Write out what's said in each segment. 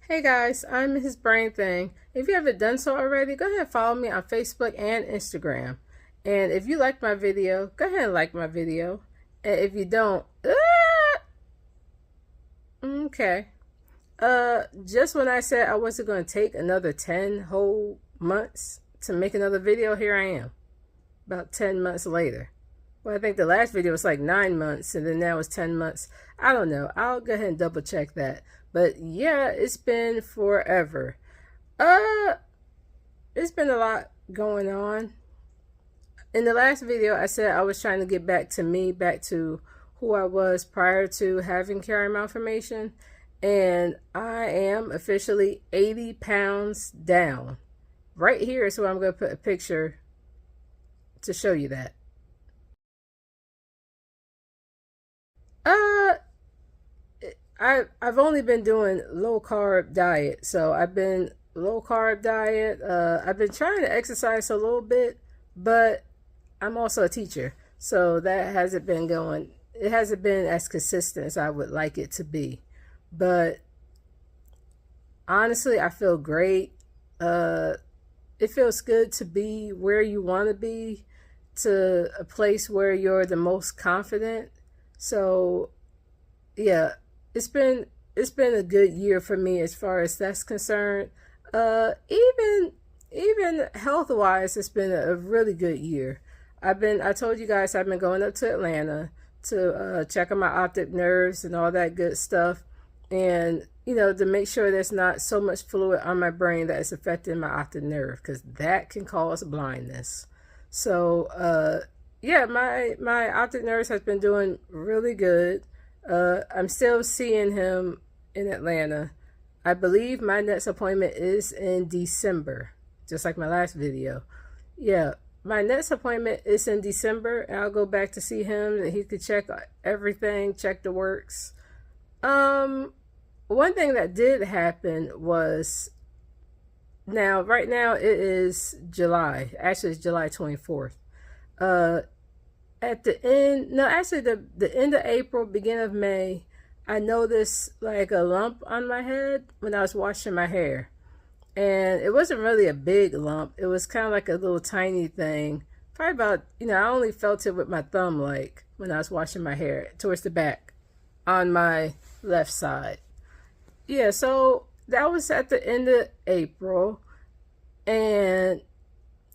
Hey guys, I'm mrs.brain.thang. If you haven't done so already, go ahead and follow me on Facebook and Instagram. And if you like my video, go ahead and like my video. And if you don't, okay. Just when I said I wasn't going to take another 10 whole months to make another video, here I am. About 10 months later. Well, I think the last video was like 9 months, and then now it's 10 months. I don't know. I'll go ahead and double check that. But yeah, it's been forever. Uh, it's been a lot going on. In the last video, I said I was trying to get back to me, back to who I was prior to having Chiari malformation. And I am officially 80 pounds down. Right here is where I'm going to put a picture to show you that. I've only been doing low carb diet, so I've been low carb diet. I've been trying to exercise a little bit, but I'm also a teacher, so that hasn't been going. It hasn't been as consistent as I would like it to be, but honestly, I feel great. It feels good to be where you want to be, to a place where you're the most confident. So yeah, it's been a good year for me as far as that's concerned. Even health wise, it's been a really good year. I told you guys I've been going up to Atlanta to check on my optic nerves and all that good stuff, and to make sure there's not so much fluid on my brain that is affecting my optic nerve, because that can cause blindness. So yeah, my optic nerves has been doing really good. I'm still seeing him in Atlanta. I believe my next appointment is in December, just like my last video. Yeah, my next appointment is in December, and I'll go back to see him, and he could check everything, check the works. One thing that did happen was, right now it is July. Actually, it's July 24th. At the end, no, actually the end of April, beginning of May, I noticed like a lump on my head when I was washing my hair. And it wasn't really a big lump. It was kind of like a little tiny thing. Probably about, I only felt it with my thumb, like when I was washing my hair towards the back on my left side. Yeah, so that was at the end of April. And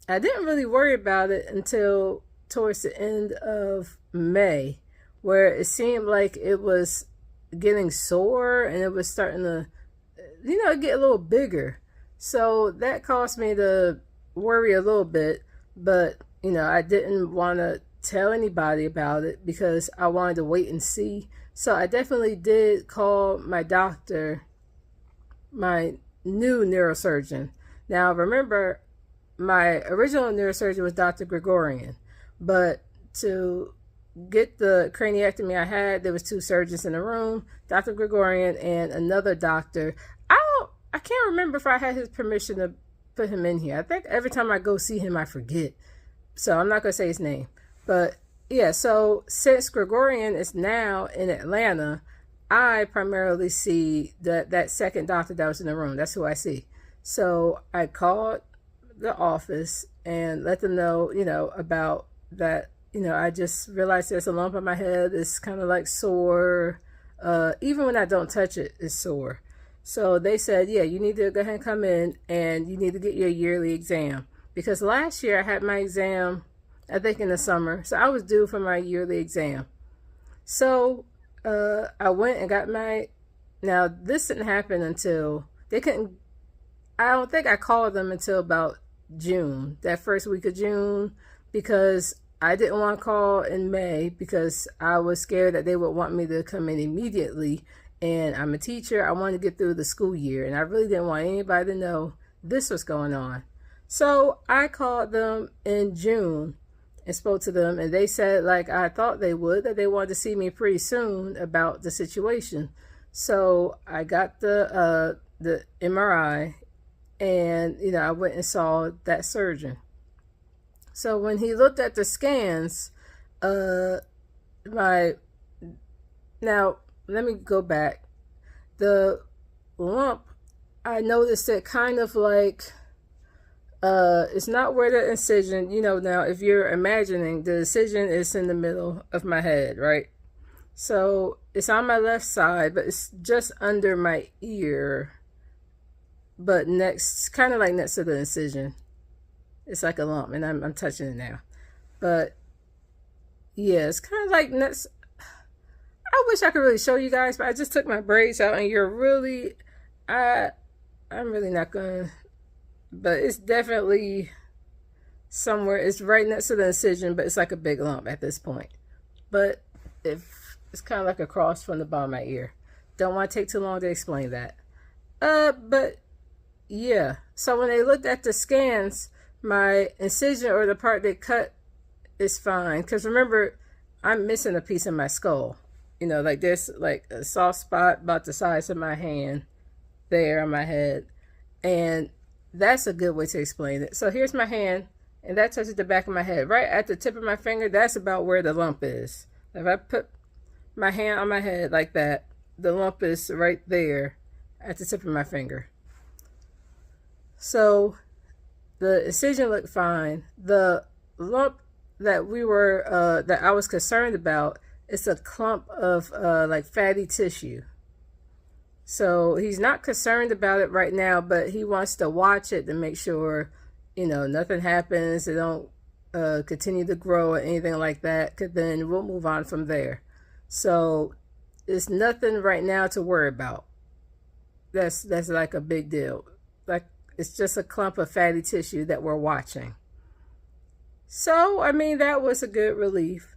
I didn't really worry about it until towards the end of May, where it seemed like it was getting sore and it was starting to, get a little bigger. So that caused me to worry a little bit, but, I didn't want to tell anybody about it because I wanted to wait and see. So I definitely did call my doctor, my new neurosurgeon. Now, remember, my original neurosurgeon was Dr. Gregorian. But to get the craniectomy I had, there was 2 surgeons in the room, Dr. Gregorian and another doctor. I can't remember if I had his permission to put him in here. I think every time I go see him, I forget. So I'm not going to say his name. But yeah, so since Gregorian is now in Atlanta, I primarily see that second doctor that was in the room. That's who I see. So I called the office and let them know, about that. I just realized there's a lump on my head. It's kind of like sore. Even when I don't touch it, it's sore. So they said, yeah, you need to go ahead and come in and you need to get your yearly exam. Because last year I had my exam, I think in the summer. So I was due for my yearly exam. So I went and got now this didn't happen until, I don't think I called them until about June, that first week of June, because I didn't want to call in May because I was scared that they would want me to come in immediately. And I'm a teacher. I wanted to get through the school year, and I really didn't want anybody to know this was going on. So I called them in June and spoke to them, and they said, like I thought they would, that they wanted to see me pretty soon about the situation. So I got the MRI, and I went and saw that surgeon. So when he looked at the scans, now let me go back. The lump I noticed it kind of like, it's not where the incision, you know, now if you're imagining, the incision is in the middle of my head, right? So it's on my left side, but it's just under my ear, but next, kind of like next to the incision. It's like a lump, and I'm touching it now. But yeah, it's kind of like next. I wish I could really show you guys, but I just took my braids out, and you're really, I'm really not gonna. But it's definitely somewhere. It's right next to the incision, but it's like a big lump at this point. But if it's kind of like across from the bottom of my ear. Don't want to take too long to explain that. But yeah. So when they looked at the scans, my incision, or the part they cut, is fine. Because remember, I'm missing a piece of my skull. You know, like there's like a soft spot about the size of my hand there on my head. And that's a good way to explain it. So here's my hand, and that touches the back of my head. Right at the tip of my finger, that's about where the lump is. If I put my hand on my head like that, the lump is right there at the tip of my finger. So the incision looked fine. The lump that that I was concerned about, it's a clump of like fatty tissue. So he's not concerned about it right now, but he wants to watch it to make sure, you know, nothing happens. It don't continue to grow or anything like that, because then we'll move on from there. So it's nothing right now to worry about. That's like a big deal. Like, it's just a clump of fatty tissue that we're watching. So, I mean, that was a good relief.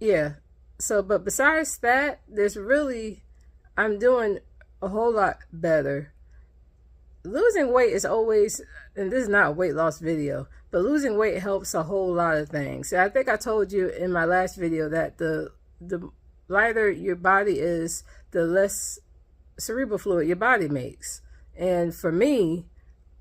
Yeah. So, but besides that, I'm doing a whole lot better. Losing weight is always, and this is not a weight loss video, but losing weight helps a whole lot of things. I think I told you in my last video that the lighter your body is, the less cerebral fluid your body makes. And for me,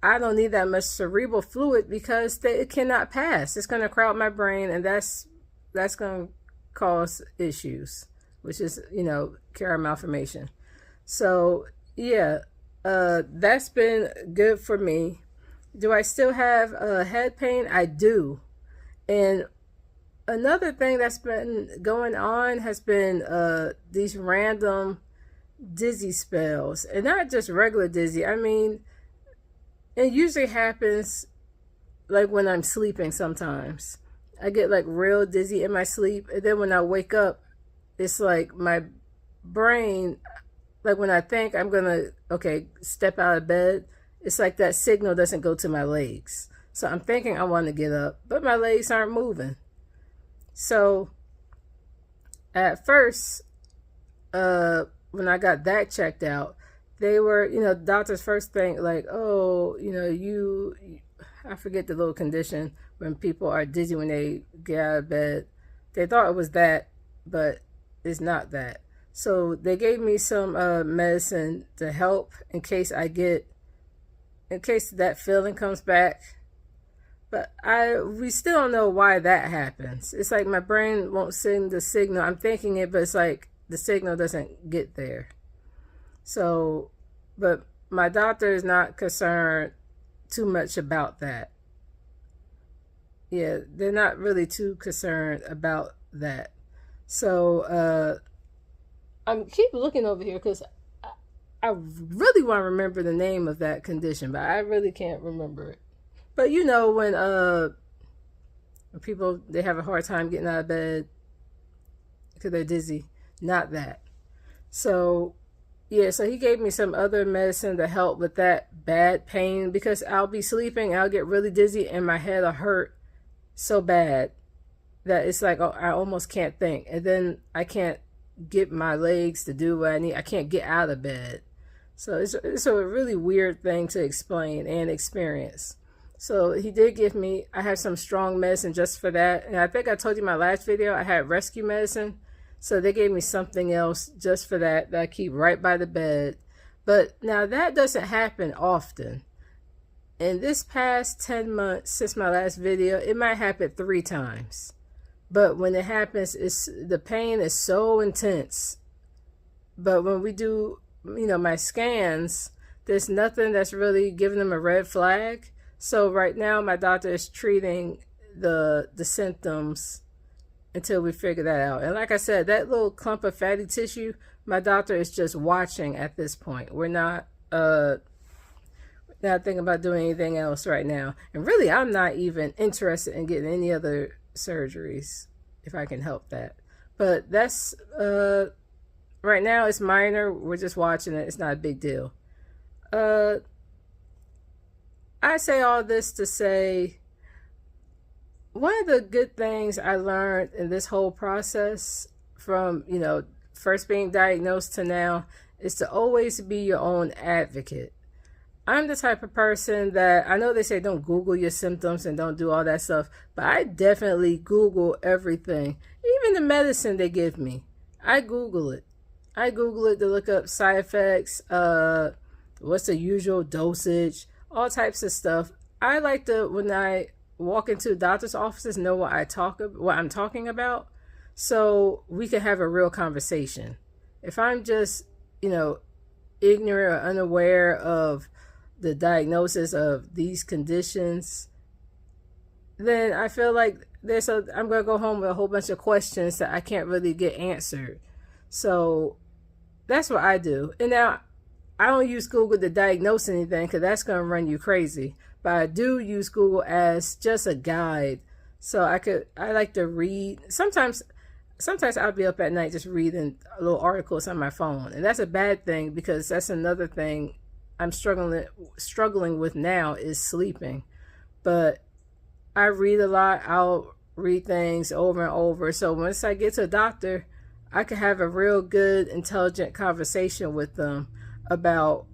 I don't need that much cerebral fluid because it cannot pass. It's going to crowd my brain, and that's going to cause issues, which is, you know, Chiari malformation. So yeah, that's been good for me. Do I still have head pain? I do. And another thing that's been going on has been these random dizzy spells, and not just regular dizzy. I mean, it usually happens like when I'm sleeping. Sometimes I get like real dizzy in my sleep, and then when I wake up, it's like my brain, like when I think I'm gonna step out of bed, it's like that signal doesn't go to my legs. So I'm thinking I want to get up, but my legs aren't moving. So at first, when I got that checked out, they were, you know, doctors first think like, oh, you know, I forget the little condition when people are dizzy when they get out of bed. They thought it was that, but it's not that. So they gave me some medicine to help in case that feeling comes back. But we still don't know why that happens. It's like my brain won't send the signal. I'm thinking it, but it's like the signal doesn't get there. So, but my doctor is not concerned too much about that. Yeah, they're not really too concerned about that. So, I keep looking over here because I really want to remember the name of that condition, but I really can't remember it. But you know, when people, they have a hard time getting out of bed because they're dizzy. Not that. So yeah, so he gave me some other medicine to help with that bad pain, because I'll be sleeping, I'll get really dizzy, and my head will hurt so bad that it's like, oh, I almost can't think, and then I can't get my legs to do what I need. I can't get out of bed. So it's a really weird thing to explain and experience. So he did give me, I have some strong medicine just for that. And I think I told you in my last video, I had rescue medicine. So they gave me something else just for that I keep right by the bed. But now that doesn't happen often. In this past 10 months since my last video, it might happen 3 times. But when it happens, the pain is so intense. But when we do my scans, there's nothing that's really giving them a red flag. So right now my doctor is treating the symptoms until we figure that out. And like I said, that little clump of fatty tissue, my doctor is just watching at this point. We're not thinking about doing anything else right now. And really, I'm not even interested in getting any other surgeries if I can help that. But that's right now it's minor. We're just watching it. It's not a big deal. I say all this to say, one of the good things I learned in this whole process from, first being diagnosed to now is to always be your own advocate. I'm the type of person that, I know they say don't Google your symptoms and don't do all that stuff, but I definitely Google everything. Even the medicine they give me, I Google it. I Google it to look up side effects, what's the usual dosage, all types of stuff. I like to, when I walk into doctor's offices, know what I'm talking about, so we can have a real conversation. If I'm just, ignorant or unaware of the diagnosis of these conditions, then I feel like I'm going to go home with a whole bunch of questions that I can't really get answered. So that's what I do. And now I don't use Google to diagnose anything because that's going to run you crazy. But I do use Google as just a guide. So I like to read. Sometimes I'll be up at night just reading little articles on my phone. And that's a bad thing because that's another thing I'm struggling with now is sleeping. But I read a lot. I'll read things over and over. So once I get to a doctor, I can have a real good, intelligent conversation with them about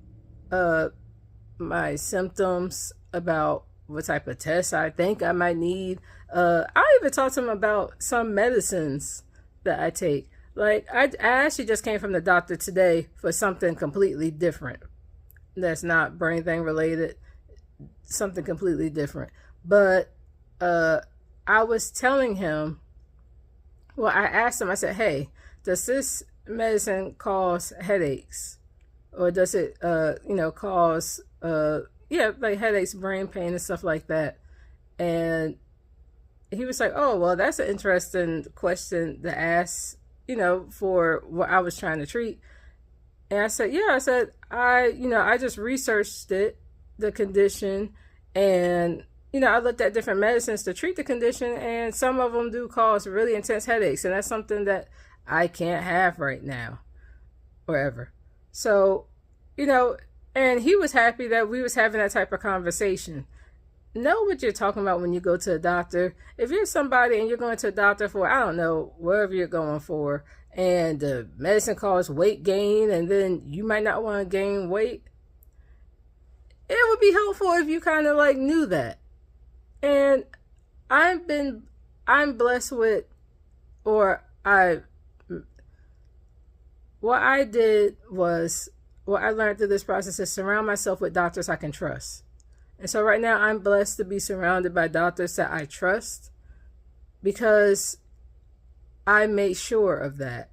my symptoms, about what type of tests I think I might need. I'll even talk to them about some medicines that I take. Like I actually just came from the doctor today for something completely different. That's not brain-thang related, something completely different. But I was telling him, I asked him, I said, hey, does this medicine cause headaches? Or does it, cause, like headaches, brain pain, and stuff like that? And he was like, oh, well, that's an interesting question to ask, for what I was trying to treat. And I said, I just researched the condition, and, I looked at different medicines to treat the condition, and some of them do cause really intense headaches, and that's something that I can't have right now, or ever. So, and he was happy that we was having that type of conversation. Know what you're talking about when you go to a doctor. If you're somebody and you're going to a doctor for, I don't know, wherever you're going for, and the medicine causes weight gain, and then you might not want to gain weight, it would be helpful if you kind of like knew that. And I'm blessed with, what I did was, what I learned through this process is surround myself with doctors I can trust. And so right now I'm blessed to be surrounded by doctors that I trust because I made sure of that.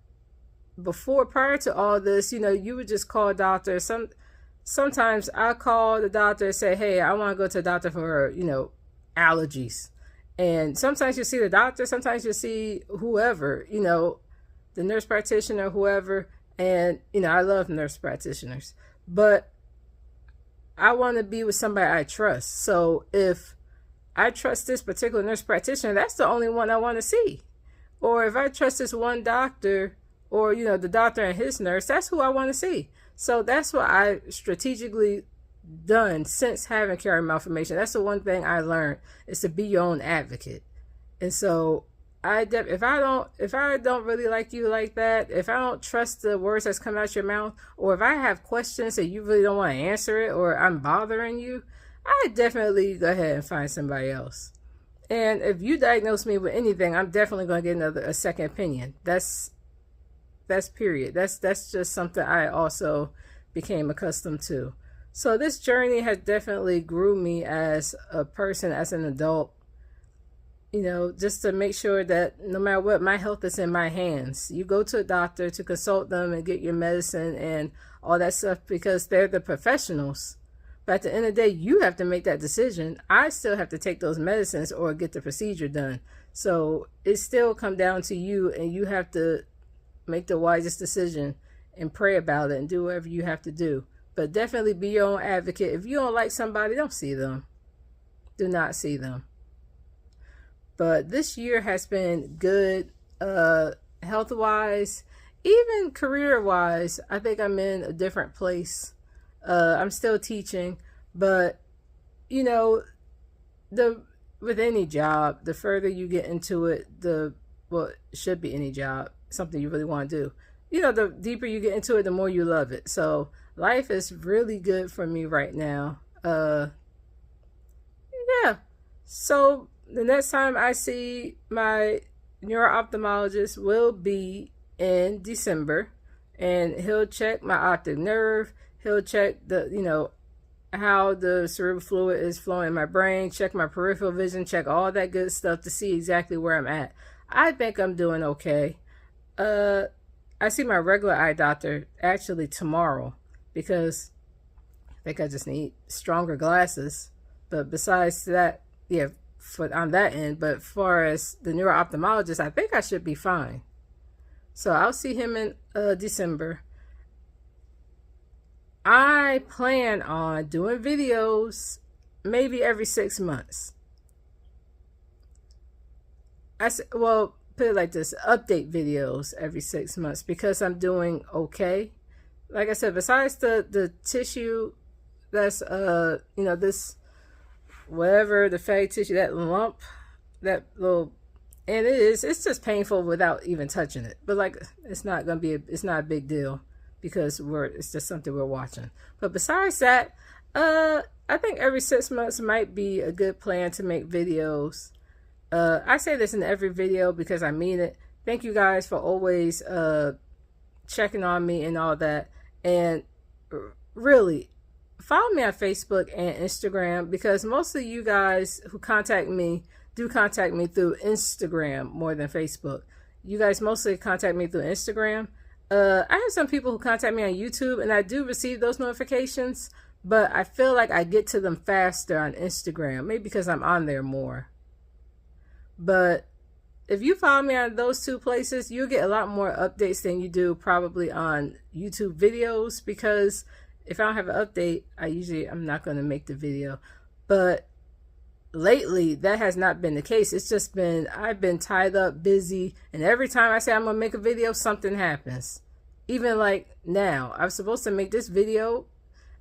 Prior to all this, you would just call doctors. Sometimes I call the doctor and say, hey, I want to go to the doctor for, allergies. And sometimes you see the doctor, sometimes you see whoever, the nurse practitioner, whoever. And, I love nurse practitioners. But I want to be with somebody I trust. So if I trust this particular nurse practitioner, that's the only one I want to see. Or if I trust this one doctor, or, the doctor and his nurse, that's who I want to see. So that's what I strategically done since having Chiari malformation. That's the one thing I learned, is to be your own advocate. And so if I don't really like you like that, if I don't trust the words that's come out your mouth, or if I have questions and you really don't want to answer it, or I'm bothering you, I definitely go ahead and find somebody else. And if you diagnose me with anything, I'm definitely going to get a second opinion. That's period. That's just something I also became accustomed to. So this journey has definitely grew me as a person, as an adult. you know, just to make sure that no matter what, my health is in my hands. You go to a doctor to consult them and get your medicine and all that stuff because they're the professionals. But at the end of the day, you have to make that decision. I still have to take those medicines or get the procedure done. So it still comes down to you, and you have to make the wisest decision and pray about it and do whatever you have to do. But definitely be your own advocate. If you don't like somebody, don't see them. Do not see them. But this year has been good, health-wise, even career-wise. I think I'm in a different place. I'm still teaching, but you know, with any job, the further you get into it, well, it should be any job, something you really want to do. You know, the deeper you get into it, the more you love it. So life is really good for me right now. Yeah. So the next time I see my neuro-ophthalmologist will be in December, and he'll check my optic nerve. He'll check how the cerebral fluid is flowing in my brain, check my peripheral vision, check all that good stuff to see exactly where I'm at. I think I'm doing okay. I see my regular eye doctor actually tomorrow because I think I just need stronger glasses. But besides that, yeah, on that end, but as far as the neuro-ophthalmologist, I think I should be fine. So I'll see him in December. I plan on doing videos maybe every 6 months. Well, put it like this, update videos every 6 months because I'm doing okay. Like I said, besides the tissue that's this whatever, the fatty tissue, that lump, that little, and it's just painful without even touching it. But like, it's not a big deal because it's just something we're watching. But besides that, I think every 6 months might be a good plan to make videos. I say this in every video because I mean it. Thank you guys for always checking on me and all that. And really, follow me on Facebook and Instagram because most of you guys who contact me do contact me through Instagram more than Facebook. You guys mostly contact me through Instagram. I have some people who contact me on YouTube, and I do receive those notifications, but I feel like I get to them faster on Instagram, maybe because I'm on there more. But if you follow me on those two places, you'll get a lot more updates than you do probably on YouTube videos, because if I don't have an update, I'm not going to make the video. But lately, that has not been the case. It's just been, I've been tied up, busy, and every time I say I'm going to make a video, something happens. Even like now, I was supposed to make this video,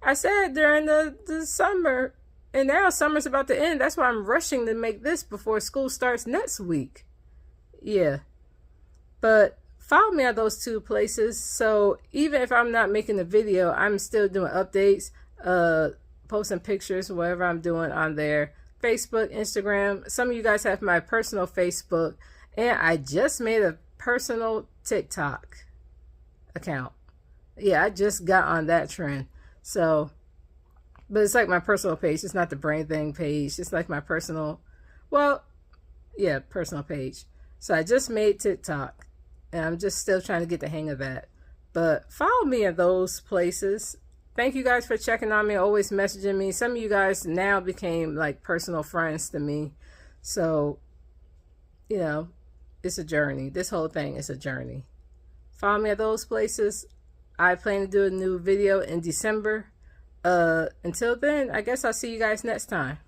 I said during the summer, and now summer's about to end. That's why I'm rushing to make this before school starts next week. Yeah. But follow me on those two places. So even if I'm not making a video, I'm still doing updates, posting pictures, whatever I'm doing on there. Facebook, Instagram. Some of you guys have my personal Facebook, and I just made a personal TikTok account. Yeah, I just got on that trend. So, but it's like my personal page. It's not the Brain Thang page. It's like my personal, personal page. So I just made TikTok, and I'm just still trying to get the hang of that. But follow me in those places. Thank you guys for checking on me, always messaging me. Some of you guys now became like personal friends to me. So, it's a journey. This whole thing is a journey. Follow me at those places. I plan to do a new video in December. Until then, I guess I'll see you guys next time.